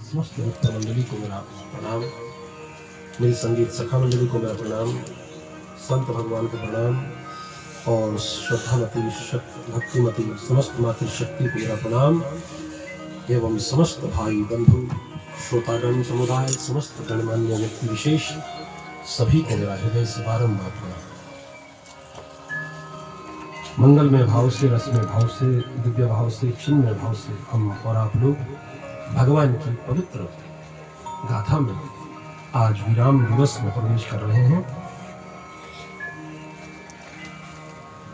समस्त भक्त मंडली को मेरा प्रणाम, मेरी संगीत सखा मंडली को मेरा प्रणाम, संत भगवान को प्रणाम और श्रद्धामती भक्तिमती समस्त मातृशक्ति को मेरा प्रणाम एवं समस्त भाई बंधु श्रोतागण समुदाय समस्त गणमान्य व्यक्ति विशेष सभी को मेरा हृदय से बारंबार प्रणाम। मंगलमय भाव से, रसमय भाव से, दिव्य भाव से, चिन्मय भाव से हम और आप लोग भगवान की पवित्र गाथा में आज विराम दिवस में प्रवेश कर रहे हैं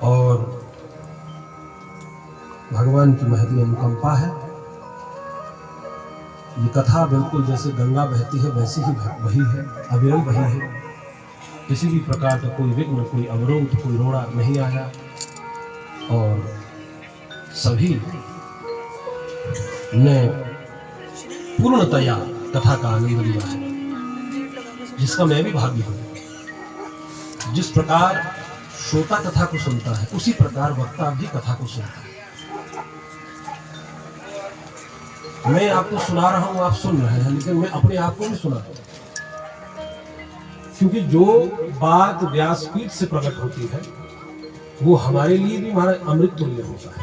और भगवान की महती अनुकंपा है। ये कथा बिल्कुल जैसे गंगा बहती है वैसे ही बही है, अविरल बही है। किसी भी प्रकार का कोई विघ्न, कोई अवरोध, कोई रोड़ा नहीं आया और सभी ने पूर्णतया कथा का आनंद लिया है, जिसका मैं भी भागी हूं। जिस प्रकार श्रोता कथा को सुनता है उसी प्रकार वक्ता भी कथा को सुनता है। मैं आपको सुना रहा हूं, आप सुन रहे हैं, लेकिन मैं अपने आप को भी सुना रहा हूं, क्योंकि जो बात व्यासपीठ से प्रकट होती है वो हमारे लिए भी हमारा अमृत तुल्य होता है।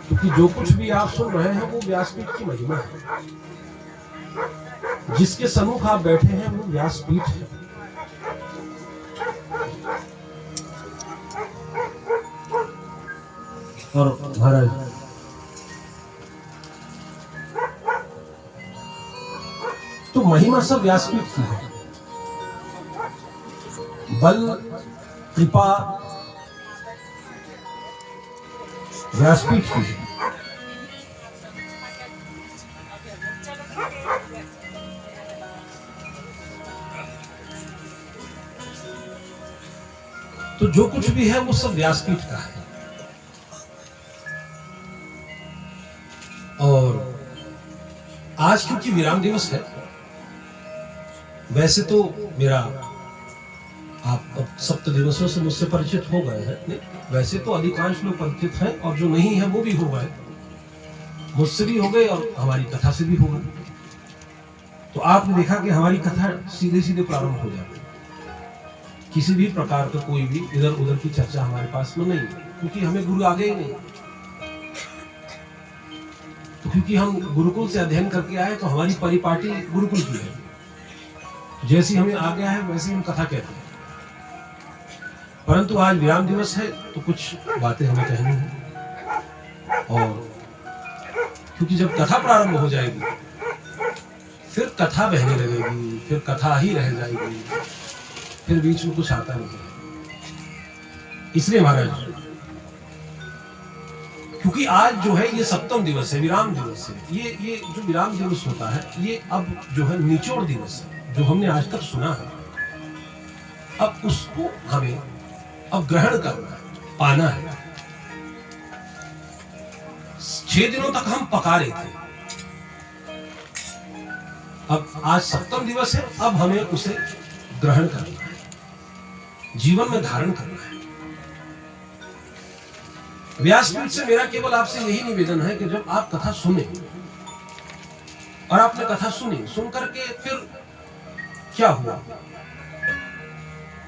क्योंकि जो कुछ भी आप सुन रहे हैं वो व्यासपीठ की महिमा है। जिसके सम्मुख आप बैठे हैं वो व्यासपीठ है। और महाराज तो महिमा सब व्यासपीठ की है। बल कृपा व्यासपीठ की है। तो जो कुछ भी है वो सब व्यासपीठ का है। और आज क्योंकि विराम दिवस है, वैसे तो मेरा आप अब सप्त दिवसों से मुझसे परिचित हो गए हैं, नहीं वैसे तो अधिकांश लोग परिचित हैं और जो नहीं है वो भी हो गए, मुझसे भी हो गए और हमारी कथा से भी हो गए। तो आपने देखा कि हमारी कथा सीधे सीधे प्रारंभ हो जाती है। किसी भी प्रकार का कोई भी इधर उधर की चर्चा हमारे पास में नहीं है, क्योंकि हमें गुरु आगे ही नहीं। तो क्योंकि हम गुरुकुल से अध्ययन करके आए तो हमारी परिपाटी गुरुकुल की है। जैसी हमें आ गया है वैसे हम कथा कहते हैं। परंतु आज विराम दिवस है तो कुछ बातें हमें कहनी है। और क्योंकि जब कथा प्रारंभ हो जाएगी फिर कथा बहने लगेगी, फिर कथा ही रह जाएगी, फिर बीच में कुछ आता नहीं। इसलिए महाराज, क्योंकि आज जो है ये सप्तम दिवस है, विराम दिवस है। ये जो विराम दिवस होता है ये अब जो है निचोड़ दिवस है। जो हमने आज तक सुना है अब उसको हमें अब ग्रहण करना है, पाना है। 6 दिनों तक हम पका रहे थे, अब आज सप्तम दिवस है, अब हमें उसे ग्रहण करना है, जीवन में धारण करना है। व्यासपीठ से मेरा केवल आपसे यही निवेदन है कि जब आप कथा सुने और आपने कथा सुनी, सुन करके फिर क्या हुआ,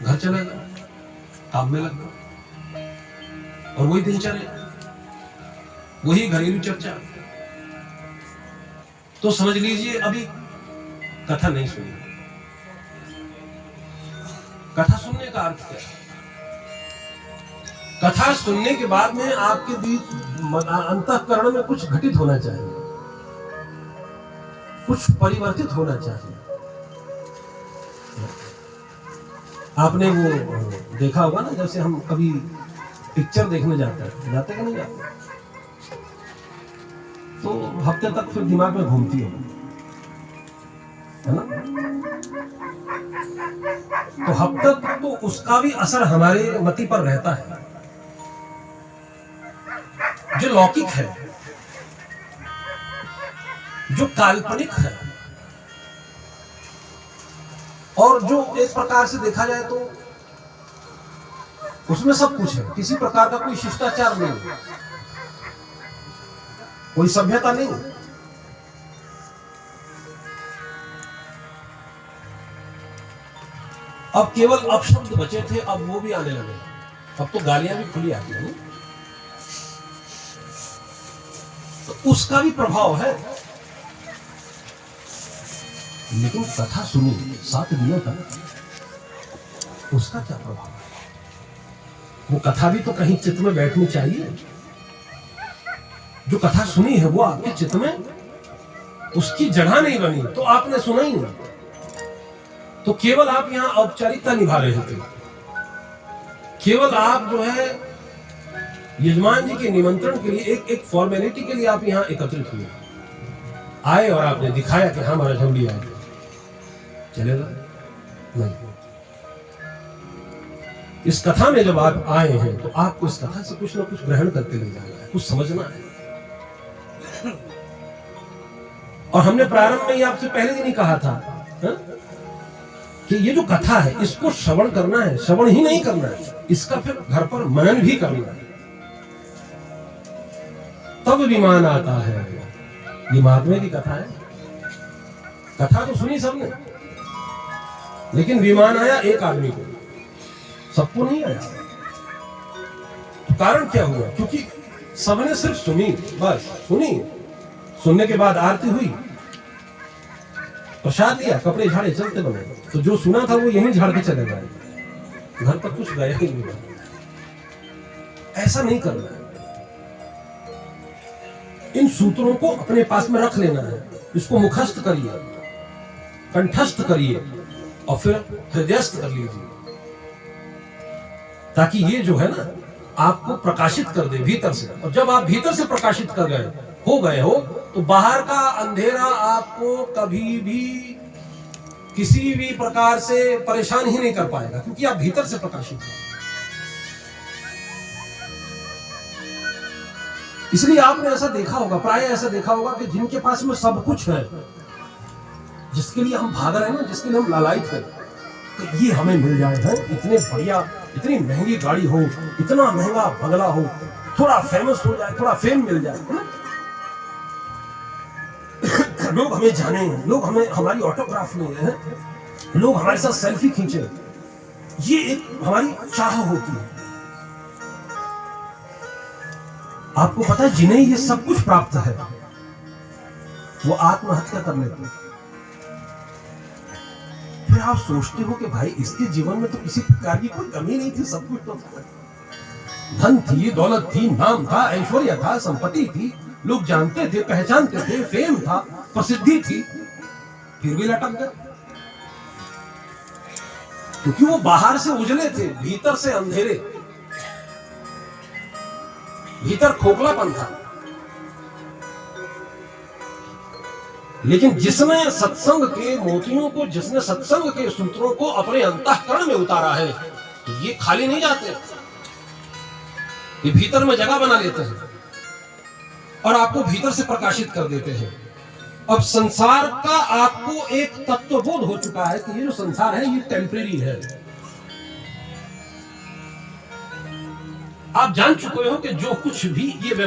घर चला गया, काम में लग गया और वही दिनचर्या, वही घरेलू चर्चा, तो समझ लीजिए अभी कथा नहीं सुनी। कथा सुनने का अर्थ क्या है? कथा सुनने के बाद में आपके बीच अंतःकरण में कुछ घटित होना चाहिए, कुछ परिवर्तित होना चाहिए। आपने वो देखा होगा ना, जैसे हम कभी पिक्चर देखने जाते हैं, जाते कि नहीं जाते, तो हफ्ते तक फिर दिमाग में घूमती है ना। तो हफ्ते तक तो उसका भी असर हमारे मति पर रहता है। जो लौकिक है, जो काल्पनिक है और जो एक प्रकार से देखा जाए तो उसमें सब कुछ है, किसी प्रकार का कोई शिष्टाचार नहीं, कोई सभ्यता नहीं, अब केवल अपशब्द बचे थे, अब वो भी आने लगे। अब तो गालियां भी खुली आती हैं, तो उसका भी प्रभाव है। लेकिन कथा सुनी 7 दिनों तक, उसका क्या प्रभाव है? वो कथा भी तो कहीं चित्त में बैठनी चाहिए। जो कथा सुनी है वो आपके चित्त में उसकी जगह नहीं बनी, तो आपने सुना ही नहीं। तो केवल आप यहां औपचारिकता निभा रहे थे, केवल आप जो है यजमान जी के निमंत्रण के लिए एक फॉर्मेलिटी के लिए आप यहां एकत्रित हुए, आए और आपने दिखाया कि हाँ महाराज हम भी आए। चलेगा नहीं। इस कथा में जब आप आए हैं तो आपको इस कथा से कुछ ना कुछ ग्रहण करके ले जाना है, कुछ समझना है। और हमने प्रारंभ में ही आपसे पहले दिन ही कहा था कि ये जो कथा है इसको श्रवण करना है, श्रवण ही नहीं करना है, इसका फिर घर पर मनन भी करना है, तब विमान आता है। ये महात्मा की कथा है। कथा तो सुनी सबने, लेकिन विमान आया एक आदमी को, सबको नहीं आया। तो कारण क्या हुआ? क्योंकि सबने सिर्फ सुनी, बस सुनी। सुनने के बाद आरती हुई, प्रसाद लिया, कपड़े झाड़े, चलते बने। तो जो सुना था वो यहीं झाड़ के चले गए, घर तक कुछ गया ही नहीं। ऐसा नहीं करना है। इन सूत्रों को अपने पास में रख लेना है, इसको मुखस्थ करिए, कंठस्थ करिए और फिर हृदयस्थ कर लीजिए, ताकि ये जो है ना आपको प्रकाशित कर दे भीतर से। और जब आप भीतर से प्रकाशित कर गए हो तो बाहर का अंधेरा आपको कभी भी किसी भी प्रकार से परेशान ही नहीं कर पाएगा, क्योंकि आप भीतर से प्रकाशित हैं। इसलिए आपने ऐसा देखा होगा, प्राय ऐसा देखा होगा कि जिनके पास में सब कुछ है, जिसके लिए हम भाग रहे हैं ना, जिसके लिए हम लालायित हैं कि ये हमें मिल जाए, है इतने बढ़िया, इतनी महंगी गाड़ी हो, इतना महंगा बंगला हो, थोड़ा फेमस हो जाए, थोड़ा फेम मिल जाए, है ना? लोग हमें जाने, लोग हमें हमारी ऑटोग्राफ लें, हैं, लोग हमारे साथ सेल्फी खींचे, ये एक हमारी चाह होती है। आपको पता है जिन्हें ये सब कुछ प्राप्त है वो आत्महत्या कर लेते हैं। फिर आप सोचते हो कि भाई इसके जीवन में तो किसी प्रकार की कोई कमी नहीं थी, सब कुछ तो था। धन थी, दौलत थी, नाम था, ऐश्वर्य था, संपत्ति थी, लोग जानते थे, पहचानते थे, फेम था, प्रसिद्धि थी, फिर भी लटक गए। क्योंकि वो बाहर से उजले थे, भीतर से अंधेरे, भीतर खोखलापन था। लेकिन जिसने सत्संग के मोतियों को, जिसने सत्संग के सूत्रों को अपने अंतःकरण में उतारा है, तो ये खाली नहीं जाते, ये भीतर में जगह बना लेते हैं और आपको भीतर से प्रकाशित कर देते हैं। अब संसार का आपको एक तत्वबोध हो चुका है कि ये जो संसार है ये टेम्परेरी है। आप जान चुके हो कि जो कुछ भी ये